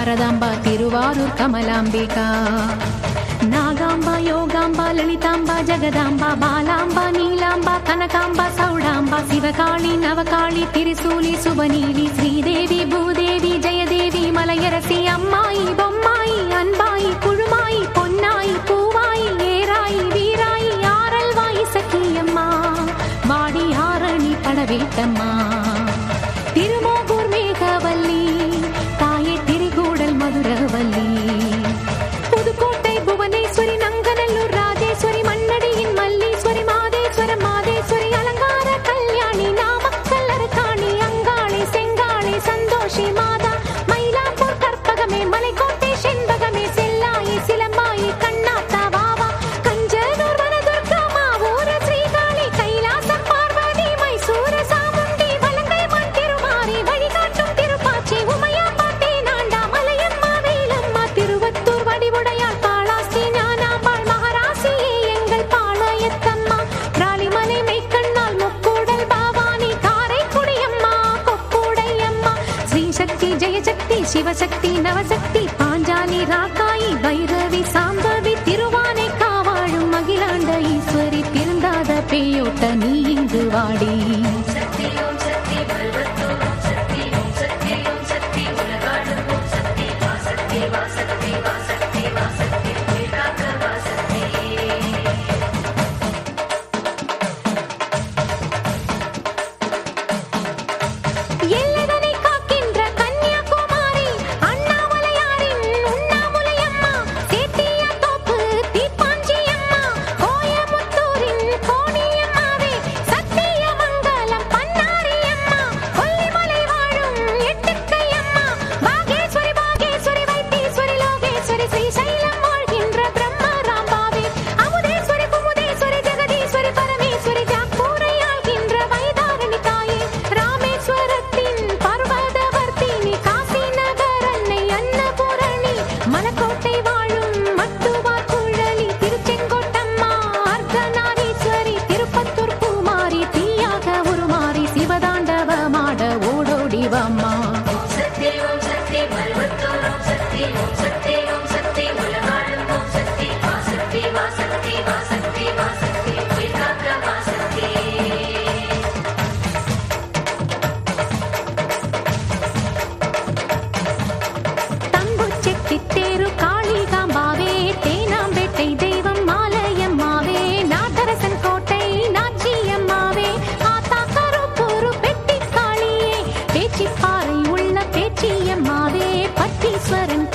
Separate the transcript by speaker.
Speaker 1: வரதாம்பா திருவாரூர் கமலாம்பிகா, நாகாம்பா யோகாம்பா லலிதாம்பா ஜெகதாம்பா பாலாம்பா நீலாம்பா கனகாம்பா சௌடாம்பா சிவகாளி நவகாளி திரிசூலி சுபநீலி ஸ்ரீதேவி பூதேவி ஜெயதேவி மலையரசி அம்மாயி பொம்மாயி அன்பாயி குழுமாயி பொன்னாயி பூவாயி ஏராயி வீராயி ஆரல்வாயி சக்கியம்மா வாடி ஆரணி படவேட்டம்மா திருமோகூர் மேகவல்லி தாயே திரிகூடல் மதுரவல்லி புதுக்கோட்டை புவனேஸ்வரி நங்கநல்லூர் ராஜேஸ்வரி மண்ணடியின் மல்லீஸ்வரி மாதேஸ்வர மாதேஸ்வரி அலங்கார கல்யாணி நாமக்கல் அரக்காணி அங்காளி செங்காளி சந்தோஷி மாதா மயிலாப்பூர் கற்பகமே மலைக்கோட்டை செண்பகமே செல்லாயி சிலம்பாயி கண்ணாத்தா வாவா கஞ்சனூர் வனதுர்கா மாவூர ஸ்ரீகாளி கைலாசம் பார்வதி மைசூர சாமுண்டி வலங்கை மண் திருமாரி வழிகாட்டும் திருப்பாச்சி உமையா பாட்டி நாண்டா மலையம்மா வேலம்மா திருவத்தூர் வடிவுடையாள் பாளாஸ்தி ஞானாம்பாள் மகாராசியே எங்கள் பாளையத்தம்மா ராலிமலை மெய்க்கண்ணால் முக்கூடல் பாவானி காரைக்குடியம்மா கொக்கூடையம்மா ஸ்ரீசக்தி ஜெயசக்தி சிவசக்தி நவசக்தி பாஞ்சாலி ராக்காயி பைரவி சாம்பவி திருவானை காவாழும் அகிலாண்ட ஈஸ்வரி திருந்தாத பேயோட்ட நீ இங்கு வாடி எல்லைதனை காக்கின்ற கன்னியாகுமாரி அண்ணாமலையாரின் உண்ணாமுலையம்மா சேத்தியாத்தோப்பு தீப்பாஞ்சியம்மா கோயமுத்தூரின் கோணியம்மாவே சத்தியமங்கலம் பன்னாரியம்மா கொல்லிமலை வாழும் எட்டுக்கையம்மா பாகேஸ்வரி பாகேஸ்வரி வைத்தீஸ்வரி லோகேஸ்வரி ஸ்ரீசைலம் வாழ்கின்ற பிரம்மராம்பாவே அமுதேஸ்வரி குமுதேஸ்வரி ஜெகதீஸ்வரி பரமேஸ்வரி ஜாக்கூரை ஆள்கின்ற வைதாரணி தாயே ராமேஸ்வரத்தின் பர்வதவர்த்தினி காசி நகர் அன்னை அன்னபூரணி மலக்கோட்டை வாழும் மட்டுவார் குழலி திருச்செங்கோட்டம்மா அர்த்தநாரீஸ்வரி திருப்பத்தூர் பூமாரி தீயாக உருமாறி சிவதாண்டவமாட ஓடோடிவம்மா தம்புச்செட்டி தேரு காளிகாம்பாவே தேனாம்பேட்டை தெய்வம் மாலையம்மாவே நாதரசன் கோட்டை நாச்சியம்மாவே ஆத்தா கருப்பூரு பெட்டி காளியே பேச்சிப்பாறை உள்ள பேச்சியம்மாவே பட்டீஸ்வரன்